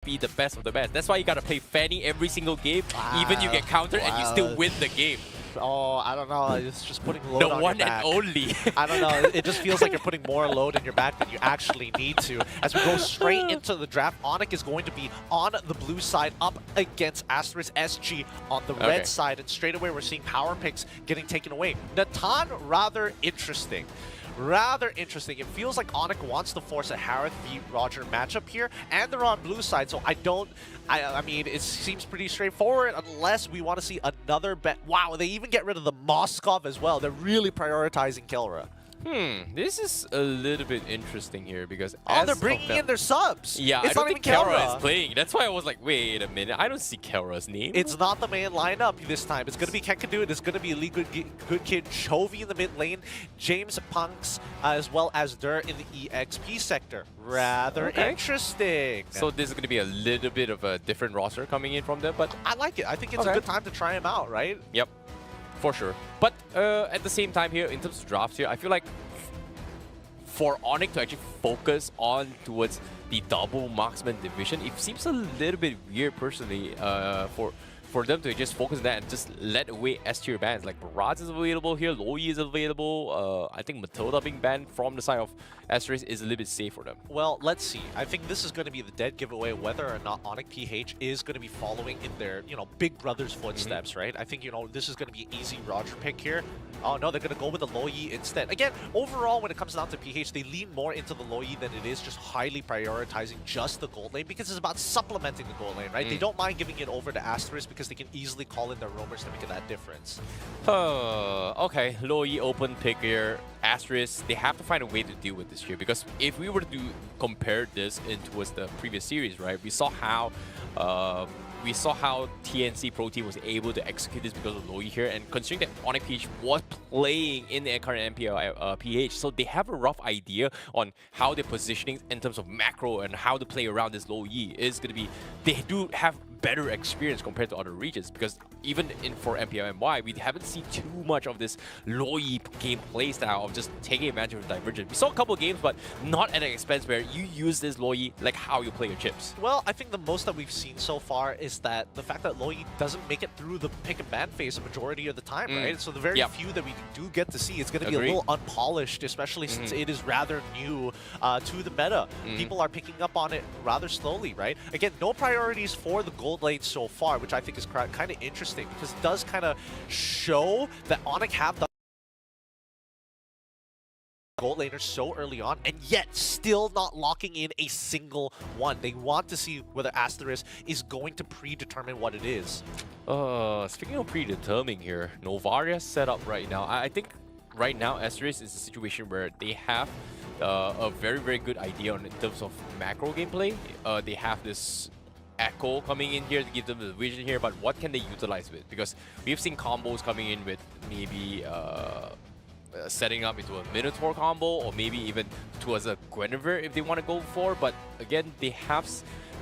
be the best of the best. That's why you gotta play Fanny every single game, even you get countered and you still win the game. Oh, I don't know. It's just putting load The on one your back. and only. I don't know. It just feels like you're putting more load in your back than you actually need to. As we go straight into the draft, Onic is going to be on the blue side up against ASTERIS SG on the red side. And straight away, we're seeing power picks getting taken away. Natan, rather interesting. Rather interesting. It feels like Onic wants to force a Harith v Roger matchup here, and they're on blue side, so I mean, it seems pretty straightforward unless we want to see another bet. Wow, they even get rid of the Moskov as well. They're really prioritizing Kelra. This is a little bit interesting here because they're bringing in their subs. Yeah, it's I don't not think even Kelra is playing. That's why I was like, wait a minute, I don't see Kelra's name. It's not the main lineup this time. It's going to be Kekadu. It's going to be Lee Good Kid, Chovy in the mid lane, James Punks, as well as Dur in the EXP sector. Rather interesting. So this is going to be a little bit of a different roster coming in from them, but I like it. I think it's a good time to try him out, right? Yep. For sure. But at the same time here, in terms of drafts here, I feel like for Onic to actually focus on towards the double marksman division, it seems a little bit weird personally for them to just focus on that and just let away S-tier bans. Like Baraz is available here, Loi is available. I think Matilda being banned from the side of ASTERIS is a little bit safe for them. Well, let's see. I think this is going to be the dead giveaway whether or not Onic PH is going to be following in their, big brother's footsteps, right? I think, this is going to be an easy Roger pick here. Oh no, they're going to go with the Loi instead. Again, overall, when it comes down to PH, they lean more into the Loi than it is just highly prioritizing just the gold lane because it's about supplementing the gold lane, right? They don't mind giving it over to ASTERIS because they can easily call in their roamers to make that difference. Okay, Loi open pick here. ASTERIS, they have to find a way to deal with this here because if we were to compare this towards the previous series, right? We saw how TNC Pro Team was able to execute this because of Loi here, and considering that Onic PH was playing in the current MPL PH, so they have a rough idea on how they're positioning in terms of macro and how to play around this Loi is going to be. They do have better experience compared to other regions because even for MPLMY, we haven't seen too much of this Loi gameplay style of just taking advantage of Divergent. We saw a couple of games, but not at an expense where you use this Loi like how you play your chips. Well, I think the most that we've seen so far is that the fact that Loi doesn't make it through the pick and ban phase a majority of the time, right? So the very few that we do get to see, it's going to be a little unpolished, especially since it is rather new to the meta. People are picking up on it rather slowly, right? Again, no priorities for the gold lane so far, which I think is kind of interesting because it does kind of show that Onic have the gold laner so early on, and yet still not locking in a single one. They want to see whether ASTERIS is going to predetermine what it is. Speaking of predetermining here, Novaria set up right now. I think right now ASTERIS is a situation where they have a very, very good idea in terms of macro gameplay. They have this Echo coming in here to give them the vision here, but what can they utilize with? Because we've seen combos coming in with maybe setting up into a Minotaur combo, or maybe even towards a Guinevere if they want to go for. But again, they have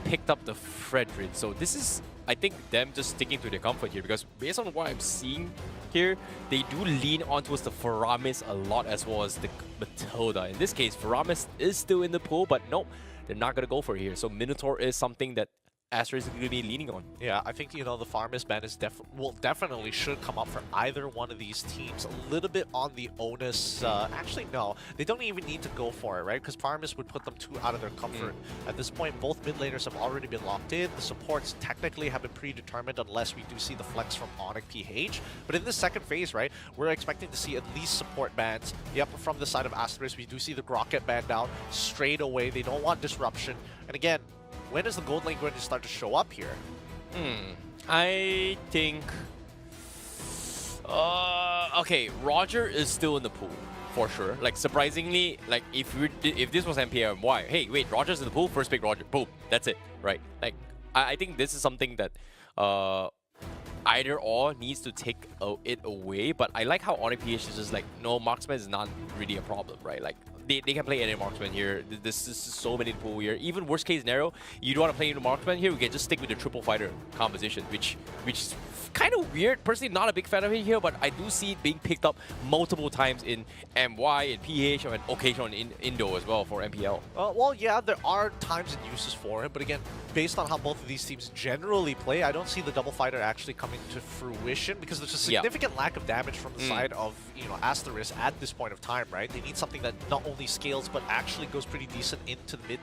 picked up the Fredrin, so this is, I think, them just sticking to their comfort here, because based on what I'm seeing here, they do lean on towards the Faramis a lot as well as the Matilda. In this case, Faramis is still in the pool, but nope, they're not going to go for it here. So Minotaur is something that ASTERIS is going to be leaning on. Yeah, I think, the Faramis ban is definitely should come up for either one of these teams. A little bit on the onus. Actually, no. They don't even need to go for it, right? Because Faramis would put them too out of their comfort. At this point, both mid laners have already been locked in. The supports technically have been predetermined unless we do see the flex from Onic PH. But in this second phase, right, we're expecting to see at least support bans. Yep, from the side of ASTERIS, we do see the Grocket ban down straight away. They don't want disruption. And again, when is the gold lane going to start to show up here? I think... okay, Roger is still in the pool, for sure. Like, surprisingly, like, if this was MPLMY, hey, wait, Roger's in the pool, first pick Roger, boom, that's it, right? Like, I think this is something that either or needs to take it away, but I like how Onic PH is just like, no, marksman is not really a problem, right? Like, they can play any marksman here. This is so many pool here. Even worst case scenario, you don't want to play into marksman here, we can just stick with the triple fighter composition, which kind of weird. Personally, not a big fan of it here, but I do see it being picked up multiple times in MY, in PH, and occasionally in Indo as well for MPL. Well, yeah, there are times and uses for him, but again, based on how both of these teams generally play, I don't see the double fighter actually coming to fruition because there's a significant lack of damage from the side of, ASTERIS at this point of time, right? They need something that not only scales but actually goes pretty decent into the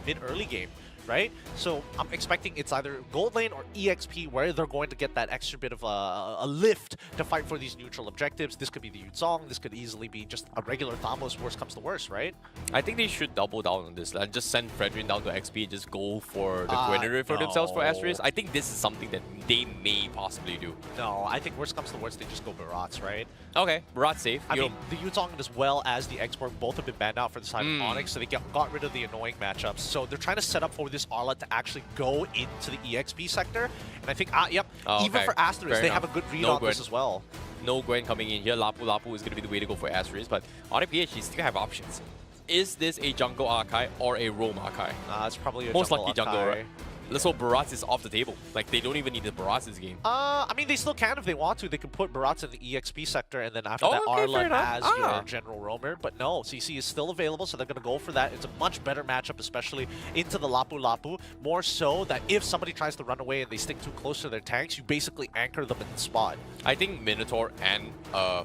mid-early game. Right? So I'm expecting it's either gold lane or EXP where they're going to get that extra bit of a lift to fight for these neutral objectives. This could be the Yuzong, this could easily be just a regular Thamos, worst comes to worst, right? I think they should double down on this and just send Fredrin down to XP and just go for the Grenadier for themselves for ASTERIS. I think this is something that they may possibly do. No, I think worst comes to worst, they just go Barats, right? Okay, Barat's safe. I mean, the Yuzong as well as the Export both have been banned out for the side of Onyx, so they got rid of the annoying matchups. So they're trying to set up for this Arla to actually go into the EXP sector. And I think, even for ASTERIS, they have a good read on this as well. No Gwen coming in here. Lapu Lapu is going to be the way to go for ASTERIS, but Onic PH, you still have options. Is this a jungle Arkai or a roam Arkai? It's probably a most jungle likely jungle, right? Let's hope Barats is off the table. Like, they don't even need the Barats this game. I mean, they still can if they want to. They can put Barats in the EXP sector and then after that Arla as your general roamer. But no, CC is still available, so they're going to go for that. It's a much better matchup, especially into the Lapu Lapu. More so that if somebody tries to run away and they stick too close to their tanks, you basically anchor them in the spot. I think Minotaur and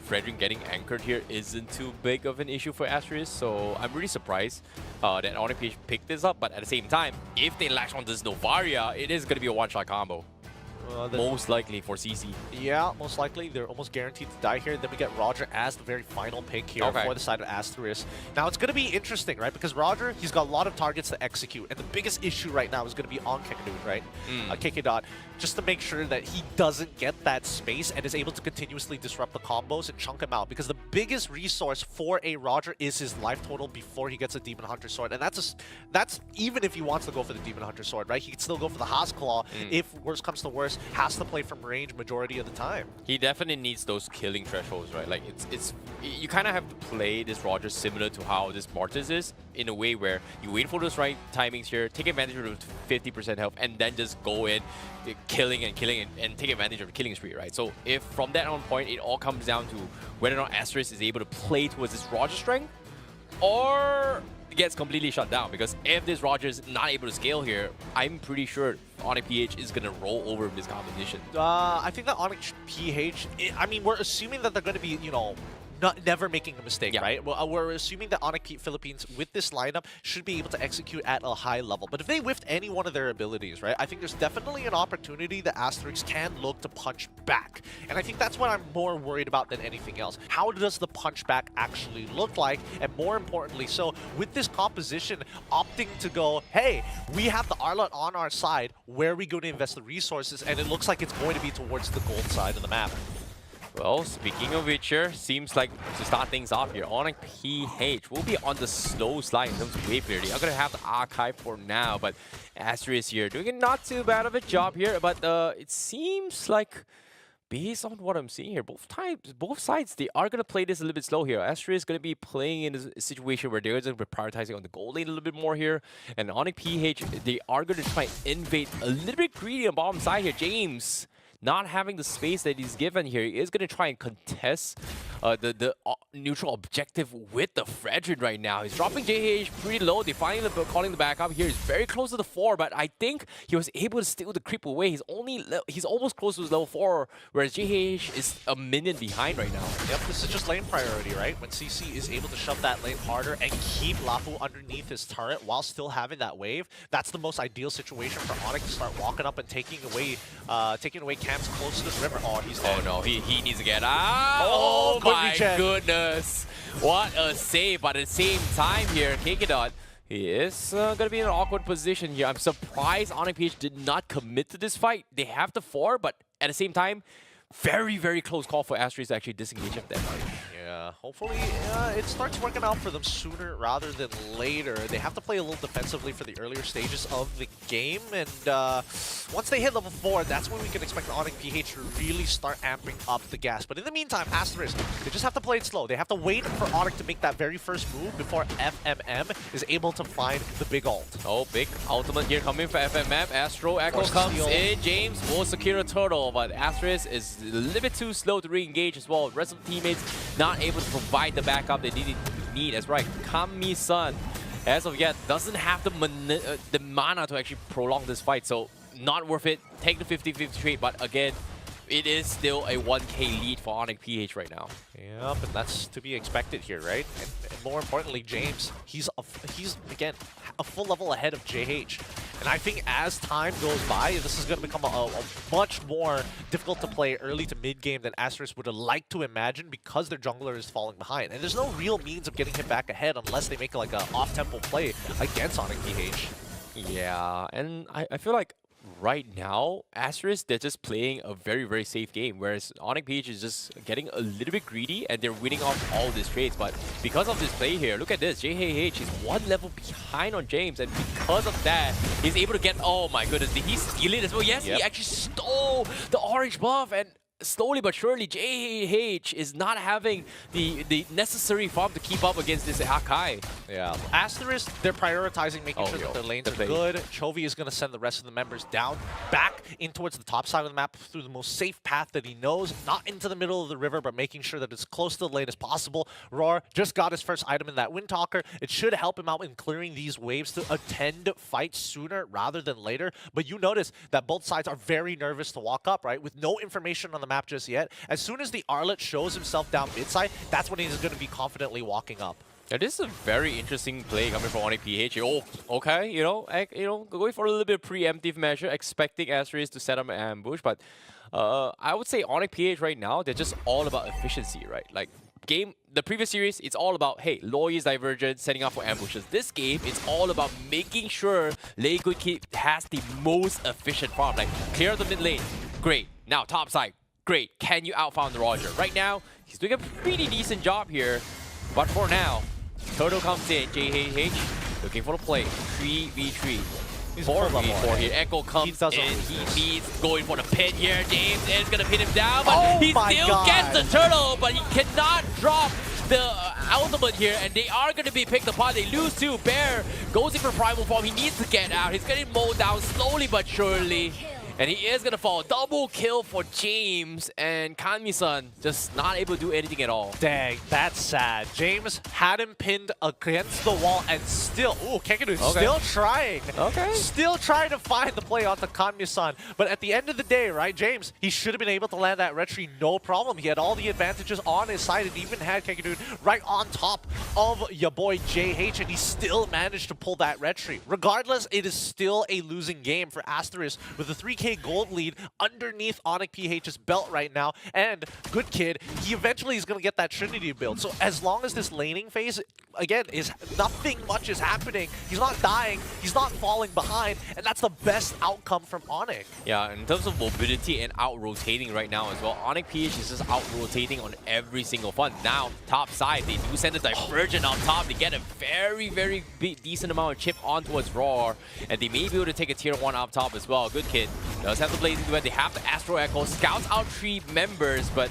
Fredrin getting anchored here isn't too big of an issue for ASTERIS, so I'm really surprised that Onic PH picked this up. But at the same time, if they latch on this Novaria, it is going to be a one-shot combo. Most likely for CC. Yeah, most likely. They're almost guaranteed to die here. Then we get Roger as the very final pick here for the side of ASTERIS. Now, it's going to be interesting, right? Because Roger, he's got a lot of targets to execute. And the biggest issue right now is going to be on Kekadut, right? KK just to make sure that he doesn't get that space and is able to continuously disrupt the combos and chunk him out. Because the biggest resource for a Roger is his life total before he gets a Demon Hunter Sword. And that's even if he wants to go for the Demon Hunter Sword, right? He can still go for the Haas Claw if worst comes to worst. Has to play from range majority of the time. He definitely needs those killing thresholds, right? Like you kind of have to play this Roger similar to how this Mortis is, in a way where you wait for those right timings here, take advantage of the 50% health, and then just go in, killing and take advantage of the killing spree, right? So if from that on point, it all comes down to whether or not ASTERIS is able to play towards this Roger strength, or gets completely shut down. Because if this Roger is not able to scale here, I'm pretty sure Onic PH is going to roll over this competition. I think that Onic PH, I mean, we're assuming that they're going to be, never making a mistake, right? Well, we're assuming that Onic Philippines, with this lineup, should be able to execute at a high level. But if they whiffed any one of their abilities, right, I think there's definitely an opportunity that ASTERIS can look to punch back. And I think that's what I'm more worried about than anything else. How does the punch back actually look like? And more importantly, so with this composition opting to go, hey, we have the Arlot on our side, where are we going to invest the resources? And it looks like it's going to be towards the gold side of the map. Well, speaking of which here, seems like to start things off here, Onic PH will be on the slow slide in terms of wave clearly. I'm going to have the archive for now, but ASTERIS here doing not too bad of a job here, but it seems like, based on what I'm seeing here, both sides, they are going to play this a little bit slow here. ASTERIS is going to be playing in a situation where they're going to be prioritizing on the gold lane a little bit more here, and Onic PH, they are going to try and invade a little bit greedy on bottom side here. James, not having the space that he's given here, he is going to try and contest the neutral objective with the Fredrin right now. He's dropping JH pretty low. They're finally calling the back up here. He's very close to the 4, but I think he was able to steal the creep away. He's almost close to his level 4, whereas JH is a minion behind right now. Yep, this is just lane priority, right? When CC is able to shove that lane harder and keep Lapu underneath his turret while still having that wave, that's the most ideal situation for Onic to start walking up and taking away camps close to this river. Oh, he's dead. Oh no, he needs to get out. Oh my goodness. What a save, but at the same time here, KK he is going to be in an awkward position here. I'm surprised Onic PH did not commit to this fight. They have the 4, but at the same time, very, very close call for ASTERIS to actually disengage of that fight. Yeah, hopefully it starts working out for them sooner rather than later. They have to play a little defensively for the earlier stages of the game, and Once they hit level 4, that's when we can expect the Onic PH to really start amping up the gas. But in the meantime, ASTERIS, they just have to play it slow. They have to wait for Onic to make that very first move before FMM is able to find the big ult. Oh, big ultimate here coming for FMM. Astro Echo comes in. James will secure a turtle, but ASTERIS is a little bit too slow to re-engage as well. Rest of the teammates not able to provide the backup they need. As right, Kami-san, as of yet, doesn't have the mana to actually prolong this fight, so not worth it. Take the 50-50 trade, but again, it is still a 1k lead for Onic PH right now. Yeah, but that's to be expected here, right? And more importantly, James, he's again a full level ahead of JH. And I think as time goes by, this is going to become a much more difficult to play early to mid game than ASTERIS would have liked to imagine because their jungler is falling behind. And there's no real means of getting him back ahead unless they make like an off-tempo play against Onic PH. Yeah, and I feel like right now, ASTERIS, they're just playing a very, very safe game, whereas Onic PH is just getting a little bit greedy and they're winning off all these trades. But because of this play here, look at this, JHH is one level behind on James, and because of that, he's able to get, oh my goodness, did he steal it as well? Yes, he actually stole the orange buff, and slowly but surely, JH is not having the necessary farm to keep up against this Akai. Yeah. ASTERIS, they're prioritizing making sure that their lanes are good. Chovy is going to send the rest of the members down, back in towards the top side of the map through the most safe path that he knows, not into the middle of the river, but making sure that it's close to the lane as possible. Roar just got his first item in that Windtalker. It should help him out in clearing these waves to attend fights sooner rather than later. But you notice that both sides are very nervous to walk up, right? With no information on the map just yet. As soon as the Arlet shows himself down mid side, that's when he's going to be confidently walking up. Yeah, this is a very interesting play coming from Onic PH. Oh, okay, going for a little bit of preemptive measure, expecting ASTERIS to set up an ambush. But I would say Onic PH right now, they're just all about efficiency, right? Like the previous series, it's all about, hey, Loy's divergent, setting up for ambushes. This game, it's all about making sure Lei Good Kid has the most efficient farm. Like, clear the mid lane, great. Now, top side, great. Can you outfarm the Roger? Right now, he's doing a pretty decent job here. But for now, Turtle comes in. JHH looking for the play. 3v3. 4v4 here. Echo comes in. He needs going for the pin here. James is going to pin him down. But he still gets the Turtle. But he cannot drop the ultimate here. And they are going to be picked apart. They lose too. Bear goes in for primal form. He needs to get out. He's getting mowed down slowly but surely. And he is going to fall. Double kill for James, and Kami-san just not able to do anything at all. Dang, that's sad. James had him pinned against the wall and still, Kekidu still trying. Still trying to find the play onto Kami-san. But at the end of the day, right, James, he should have been able to land that retry no problem. He had all the advantages on his side and even had Kekidu right on top of your boy JH, and he still managed to pull that retry. Regardless, it is still a losing game for ASTERIS with a 3k gold lead underneath Onic PH's belt right now. And Good Kid, he eventually is going to get that Trinity build. So as long as this laning phase, again, is nothing much is happening, he's not dying, he's not falling behind, and that's the best outcome from Onic. Yeah, in terms of mobility and out-rotating right now as well, Onic PH is just out-rotating on every single front. Now, top side, they do send a Divergent on top. They get a very, very decent amount of chip on towards Roar, and they may be able to take a tier 1 up top as well. Good Kid does have the Blazing Duet. They have the Astro Echo. Scouts out 3 members, but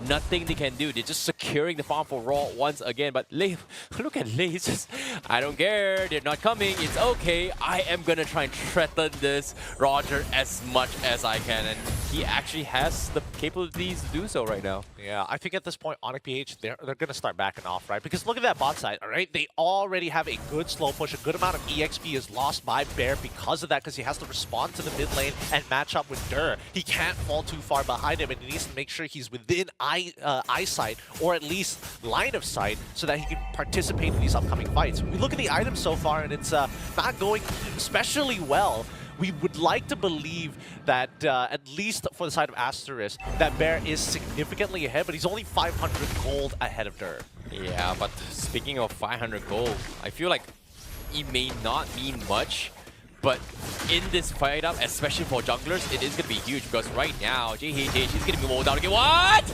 nothing they can do. They're just securing the farm for Raw once again. But Lei, look at Lei. He's just, I don't care. They're not coming. It's okay. I am going to try and threaten this Roger as much as I can. And he actually has the capabilities to do so right now. Yeah, I think at this point, Onic PH, they're going to start backing off, right? Because look at that bot side, all right? They already have a good slow push. A good amount of EXP is lost by Bear because of that, because he has to respond to the mid lane and match up with Dur. He can't fall too far behind him, and he needs to make sure he's within eyesight, or at least line of sight, so that he can participate in these upcoming fights. We look at the items so far, and it's not going especially well. We would like to believe that, at least for the side of ASTERIS, that Bear is significantly ahead, but he's only 500 gold ahead of Dur. Yeah, but speaking of 500 gold, I feel like it may not mean much, but in this fight up, especially for junglers, it is going to be huge, because right now, JHH is going to be mowed down again. What?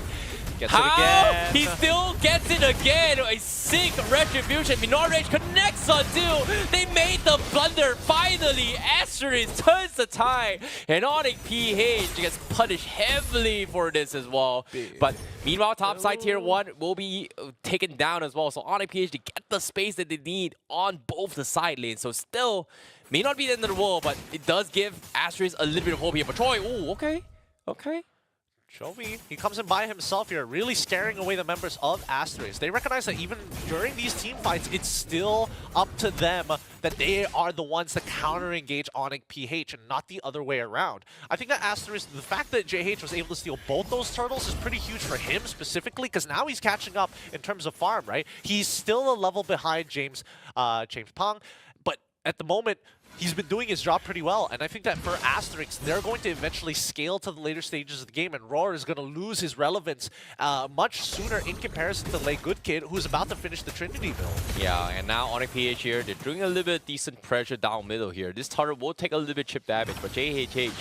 Gets How? it again. He still gets it again. A sick retribution. Minor Rage connects on two. They made the blunder. Finally, ASTERIS turns the tide. And Onic PH gets punished heavily for this as well. But meanwhile, topside tier 1 will be taken down as well. So Onic PH, they get the space that they need on both the side lanes. So still, may not be the end of the world, but it does give ASTERIS a little bit of hope here. But Troy, ooh, okay. Okay. Chovy, he comes in by himself here, really scaring away the members of ASTERIS. They recognize that even during these team fights, it's still up to them, that they are the ones that counter-engage Onic PH and not the other way around. I think that ASTERIS, the fact that JH was able to steal both those turtles is pretty huge for him specifically, because now he's catching up in terms of farm, right? He's still a level behind James Pong, but at the moment, he's been doing his job pretty well, and I think that for ASTERIS, they're going to eventually scale to the later stages of the game, and Roar is going to lose his relevance much sooner in comparison to Lay Good Kid, who's about to finish the Trinity build. Yeah, and now Onic PH here, they're doing a little bit of decent pressure down middle here. This turret will take a little bit chip damage, but JHH,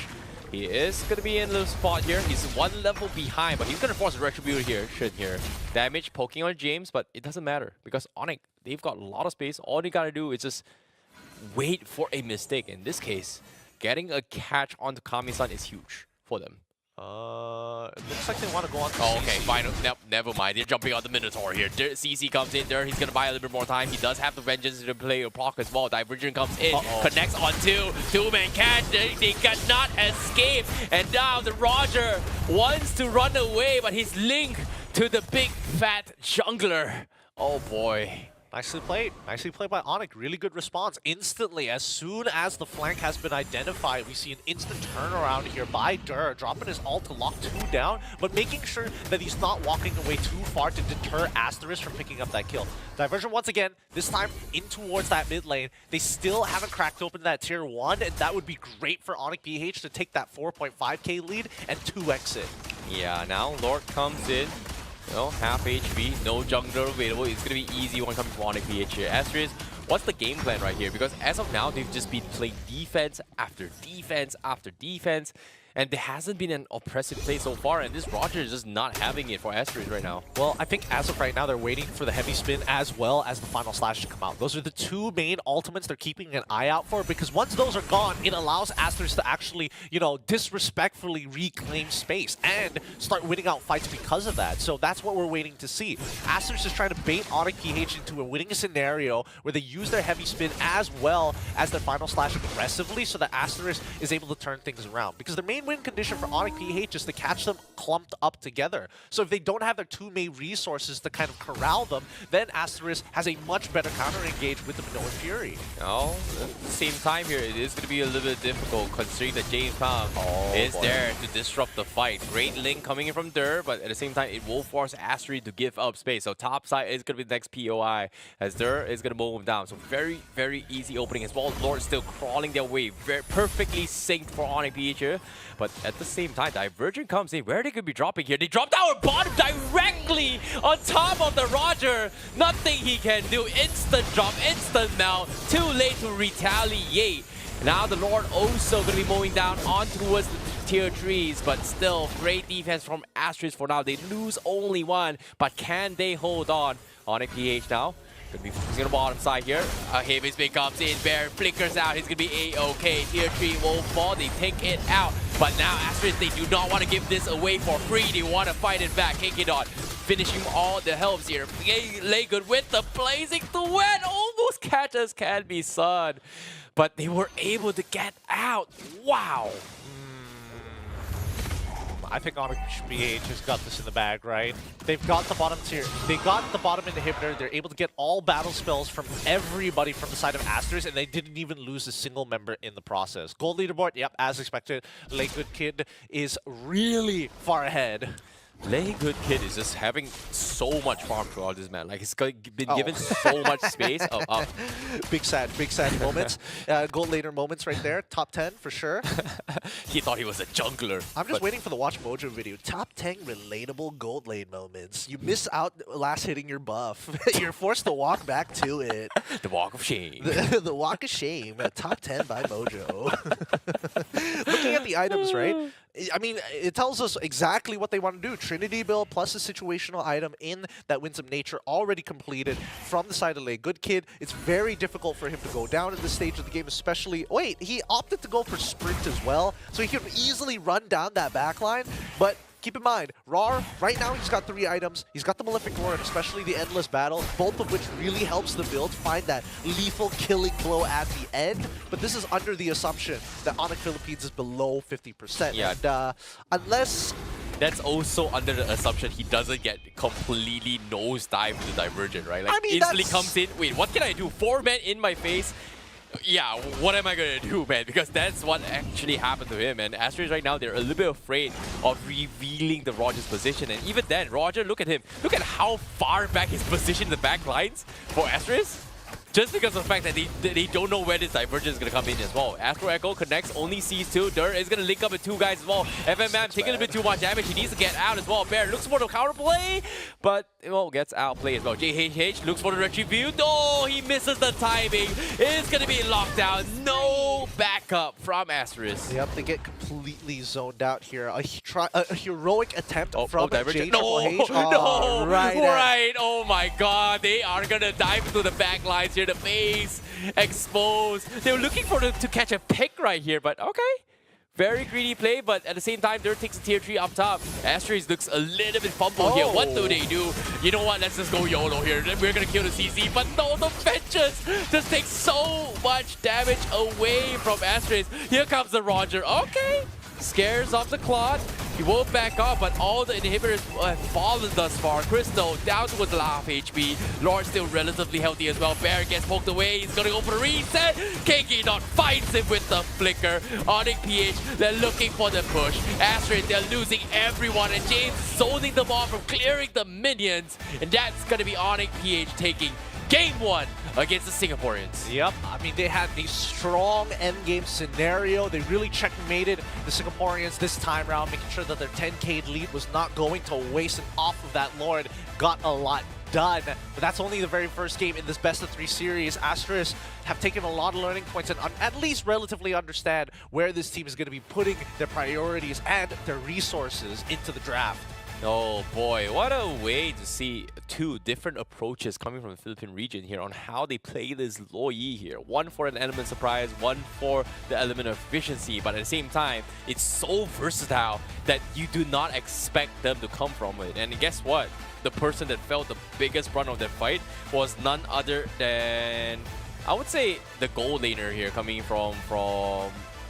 he is going to be in a little spot here. He's one level behind, but he's going to force a Retribution here. Damage poking on James, but it doesn't matter, because Onic, they've got a lot of space. All they got to do is just wait for a mistake. In this case, getting a catch onto Kami-san is huge for them. It looks like they want to go on to Oh, okay, CC. fine. Nope, never mind. They're jumping on the Minotaur here. CC comes in there. He's going to buy a little bit more time. He does have the Vengeance to play a proc as well. Divergent comes in, connects on two-man catch. They cannot escape. And now the Roger wants to run away, but he's linked to the big fat jungler. Oh boy. Nicely played. Nicely played by Onic. Really good response. Instantly, as soon as the flank has been identified, we see an instant turnaround here by Dur, dropping his ult to lock 2 down, but making sure that he's not walking away too far to deter ASTERIS from picking up that kill. Diversion once again, this time in towards that mid lane. They still haven't cracked open that tier 1, and that would be great for Onic PH to take that 4.5k lead and 2x it. Yeah, now Lord comes in. No, half HP, no jungler available. It's going to be easy one coming from Onic PH here. ASTERIS, what's the game plan right here? Because as of now, they've just been playing defense after defense after defense. And there hasn't been an oppressive play so far, and this Roger is just not having it for ASTERIS right now. Well, I think as of right now, they're waiting for the heavy spin as well as the final slash to come out. Those are the two main ultimates they're keeping an eye out for, because once those are gone, it allows ASTERIS to actually, you know, disrespectfully reclaim space and start winning out fights because of that. So that's what we're waiting to see. ASTERIS is trying to bait Onic PH into a winning scenario where they use their heavy spin as well as their final slash aggressively, so that ASTERIS is able to turn things around. Because their main win condition for Onic PH is to catch them clumped up together. So if they don't have their two main resources to kind of corral them, then ASTERIS has a much better counter-engage with the Minoan Fury. Oh, at the same time here, it is going to be a little bit difficult considering that James Pong is there to disrupt the fight. Great link coming in from Dur, but at the same time, it will force ASTERIS to give up space. So top side is going to be the next POI, as Dur is going to move him down. So very, very easy opening as well. Lord still crawling their way, very perfectly synced for Onic PH here. But at the same time, Divergent comes in. Where are they going to be dropping here? They dropped our bottom directly on top of the Roger. Nothing he can do. Instant drop, instant melt. Too late to retaliate. Now the Lord also going to be moving down on towards the tier 3s, but still great defense from ASTERIS for now. They lose only one, but can they hold on? Onic PH now. Gonna be focusing on the bottom side here. Heavy spin comes in, Bear flickers out. He's gonna be A-OK. Tier 3 will fall. They take it out. But now ASTERIS, they do not want to give this away for free. They want to fight it back. Kikidon finishing all the helps here. Lay Good with the blazing to win. Almost catches can be Sun. But they were able to get out. Wow. I think Onic PH has got this in the bag, right? They've got the bottom tier. They got the bottom inhibitor. They're able to get all battle spells from everybody from the side of ASTERIS, and they didn't even lose a single member in the process. Gold leaderboard, yep, as expected. Lay Good Kid is really far ahead. Lay Good Kid is just having so much farm throughout this man. Like, he's been given so much space. Big sad moments. Gold later moments right there. Top 10 for sure. He thought he was a jungler. I'm just waiting for the Watch Mojo video. Top 10 relatable gold lane moments. You miss out last hitting your buff. You're forced to walk back to it. The walk of shame. The walk of shame. Top 10 by Mojo. Looking at the items, right? I mean, it tells us exactly what they want to do. Trinity build plus a situational item in that Winds of Nature already completed from the side of Lay Good Kid. It's very difficult for him to go down at this stage of the game, especially... Wait, he opted to go for Sprint as well, so he could easily run down that backline, but keep in mind, Rar, right now he's got 3 items. He's got the Malefic Roar and especially the Endless Battle, both of which really helps the build find that lethal killing blow at the end. But this is under the assumption that Onic Philippines is below 50%. Yeah. And unless... That's also under the assumption he doesn't get completely nosedive with the Divergent, right? Like, I mean, instantly that's... comes in, wait, what can I do? 4 men in my face? Yeah, what am I gonna do, man? Because that's what actually happened to him. And ASTERIS right now, they're a little bit afraid of revealing the Roger's position. And even then, Roger, look at him. Look at how far back he's positioned in the back lines for ASTERIS. Just because of the fact that they don't know where this Divergent is going to come in as well. Astro Echo connects, only sees 2. Dur is going to link up with 2 guys as well. FMM taking a bit too much damage. He needs to get out as well. Bear looks for the counterplay, but well, gets outplayed as well. JHH looks for the retribute. Oh, he misses the timing. It's going to be locked down. No backup from ASTERIS. Yep, they get completely zoned out here. A heroic attempt from Divergent. JHH. No, Right. Oh my god, they are going to dive into the back lines here. The base exposed. They were looking for them to catch a pick right here, but okay. Very greedy play, but at the same time, Dirt takes a tier 3 up top. ASTERIS looks a little bit fumbled here. What do they do? You know what? Let's just go YOLO here. We're gonna kill the CC, but no, the Vengeance just takes so much damage away from ASTERIS. Here comes the Roger. Okay. Scares off the Claude. He won't back up, but all the inhibitors have fallen thus far. Crystal down to a half HP. Lord still relatively healthy as well. Bear gets poked away. He's gonna go for the reset. KK Dot fights him with the flicker. Onic PH, they're looking for the push. ASTERIS, they're losing everyone. And James zoning them off from clearing the minions. And that's gonna be Onic PH taking Game 1 against the Singaporeans. Yep, I mean, they had a strong endgame scenario. They really checkmated the Singaporeans this time around, making sure that their 10k lead was not going to waste, and off of that Lord got a lot done. But that's only the very first game in this best of 3 series. ASTERIS have taken a lot of learning points and at least relatively understand where this team is going to be putting their priorities and their resources into the draft. Oh boy, what a way to see 2 different approaches coming from the Philippine region here on how they play this Loyi here. One for an element surprise, one for the element of efficiency, but at the same time, it's so versatile that you do not expect them to come from it. And guess what? The person that felt the biggest brunt of that fight was none other than, I would say, the gold laner here coming from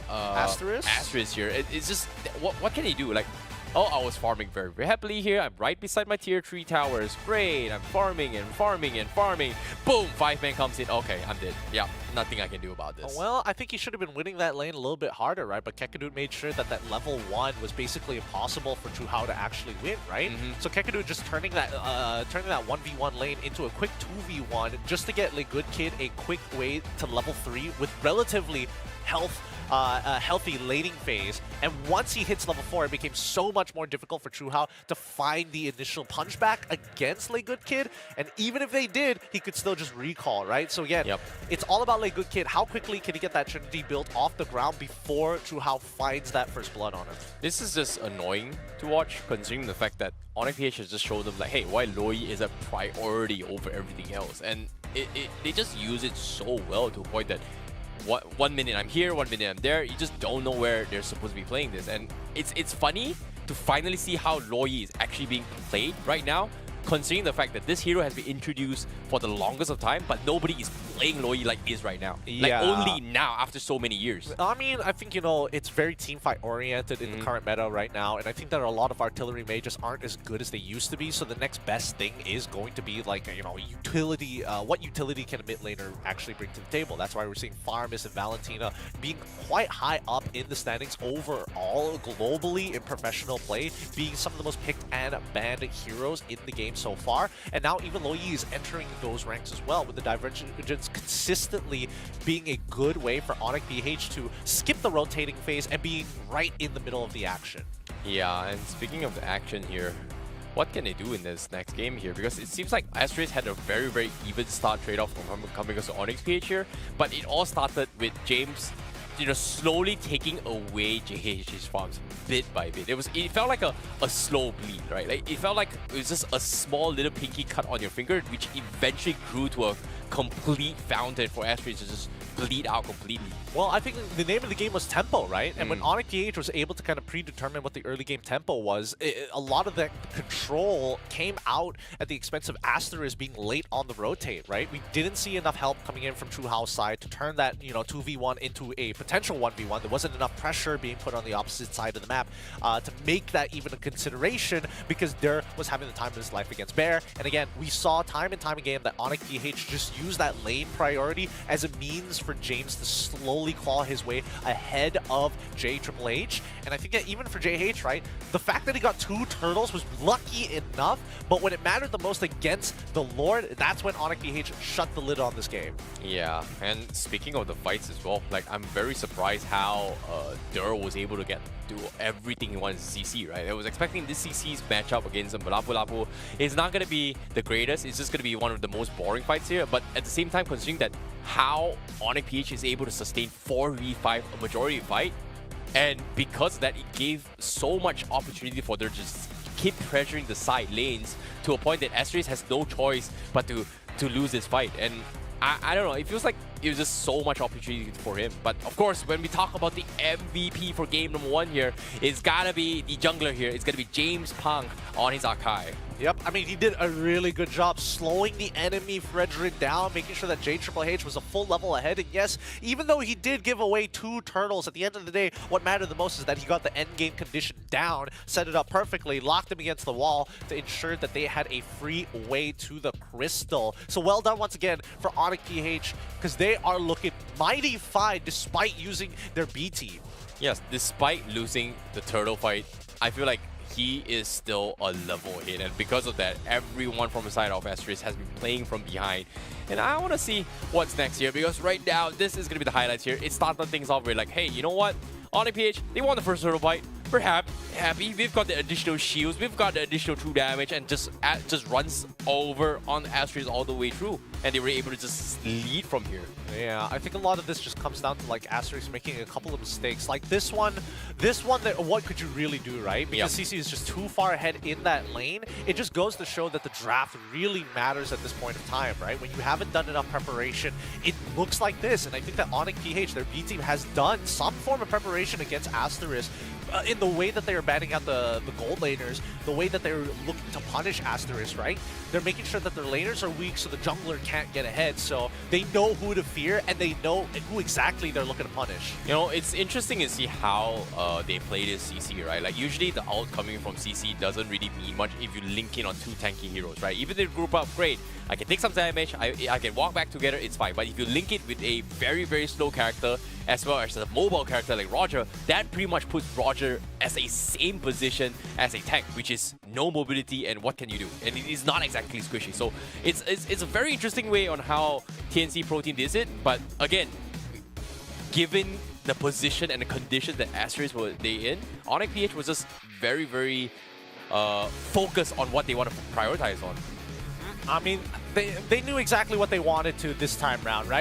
ASTERIS? ASTERIS here. It's just, what can he do? Like, oh, I was farming very, very happily here. I'm right beside my tier 3 towers. Great. I'm farming and farming and farming. Boom, 5-man comes in. Okay, I'm dead. Yeah, nothing I can do about this. Well, I think he should have been winning that lane a little bit harder, right? But Kekadut made sure that that level 1 was basically impossible for Chu Hao to actually win, right? So Kekadut just turning that 1v1 lane into a quick 2v1 just to get Good Kid a quick way to level 3 with relatively healthy laning phase. And once he hits level 4, it became so much more difficult for Chu Hao to find the initial punchback against Lay Good Kid. And even if they did, he could still just recall, right? So again, it's all about Lay Good Kid. How quickly can he get that Trinity built off the ground before Chu Hao finds that first blood on him? This is just annoying to watch, considering the fact that Onic PH has just showed them like, hey, why Loyi is a priority over everything else. And they just use it so well to a point that 1 minute I'm here, 1 minute I'm there. You just don't know where they're supposed to be playing this. And it's funny to finally see how Loyi is actually being played right now, considering the fact that this hero has been introduced for the longest of time, but nobody is playing Loyi like is right now. Like only now after so many years. I mean, I think, you know, it's very teamfight oriented in the current meta right now, and I think that a lot of artillery mages aren't as good as they used to be, so the next best thing is going to be like, you know, utility, what utility can a mid laner actually bring to the table. That's why we're seeing Farmis and Valentina being quite high up in the standings overall, globally in professional play, being some of the most picked and banned heroes in the game so far. And now even Loyi is entering those ranks as well, with the Divergence consistently being a good way for Onic PH to skip the rotating phase and being right in the middle of the action. Yeah, and speaking of the action here, what can they do in this next game here? Because it seems like ASTERIS had a very, very even start trade-off from coming against Onic PH here, but it all started with James slowly taking away JH's farms bit by bit. It felt like a slow bleed, right? Like it felt like it was just a small little pinky cut on your finger, which eventually grew to a complete fountain for ASTERIS to just bleed out completely. Well, I think the name of the game was tempo, right? And when Onic PH was able to kind of predetermine what the early game tempo was, a lot of the control came out at the expense of ASTERIS being late on the rotate, right? We didn't see enough help coming in from True House side to turn that, 2v1 into a potential 1v1. There wasn't enough pressure being put on the opposite side of the map to make that even a consideration, because Der was having the time of his life against Bear. And again, we saw time and time again that Onic PH just used that lane priority as a means for James to slowly claw his way ahead of JHH. And I think that even for JH, right, the fact that he got 2 turtles was lucky enough, but when it mattered the most against the Lord, that's when Onic PH shut the lid on this game. Yeah, and speaking of the fights as well, like I'm very surprised how Der was able to do everything he wanted in CC, right? I was expecting this CC's matchup against Lapu Lapu is not going to be the greatest. It's just going to be one of the most boring fights here, but at the same time, considering that how Onic PH is able to sustain 4v5 a majority fight, and because of that, it gave so much opportunity for there to just keep pressuring the side lanes to a point that ASTERIS has no choice but to lose this fight. And I don't know, it feels like it was just so much opportunity for him. But of course, when we talk about the MVP for game number 1 here, it's gotta be the jungler here. It's gonna be James Punk on his Archive. Yep, I mean, he did a really good job slowing the enemy Frederick down, making sure that JHH was a full level ahead. And yes, even though he did give away 2 turtles, at the end of the day, what mattered the most is that he got the end game condition down, set it up perfectly, locked him against the wall to ensure that they had a free way to the crystal. So well done once again for Onic PH, because they are looking mighty fine despite using their B team. Yes, despite losing the turtle fight, I feel like he is still a level ahead, and because of that, everyone from the side of ASTERIS has been playing from behind. And I want to see what's next here, because right now, this is going to be the highlights here. It started things off with like, hey, you know what? Onic PH, they won the first turtle fight. We're happy. We've got the additional shields. We've got the additional true damage, and just runs over on ASTERIS all the way through. And they were able to just lead from here. Yeah, I think a lot of this just comes down to like ASTERIS making a couple of mistakes. Like this one, that what could you really do, right? Because CC is just too far ahead in that lane. It just goes to show that the draft really matters at this point of time, right? When you haven't done enough preparation, it looks like this. And I think that Onic PH, their B team, has done some form of preparation against ASTERIS. In the way that they are banning out the gold laners, the way that they're looking to punish ASTERIS, right? They're making sure that their laners are weak so the jungler can't get ahead, so they know who to fear and they know who exactly they're looking to punish. You know, it's interesting to see how they play this CC, right? Like usually the ult coming from CC doesn't really mean much if you link in on 2 tanky heroes, right? Even if they group up, great. I can take some damage, I can walk back together, it's fine. But if you link it with a very, very slow character, as well as a mobile character like Roger, that pretty much puts Roger as a same position as a tank, which is no mobility, and what can you do? And it is not exactly squishy. So it's a very interesting way on how TNC Pro Team did it. But again, given the position and the conditions that ASTERIS were in, Onic PH was just very, very focused on what they want to prioritize on. I mean, they knew exactly what they wanted to this time round, right?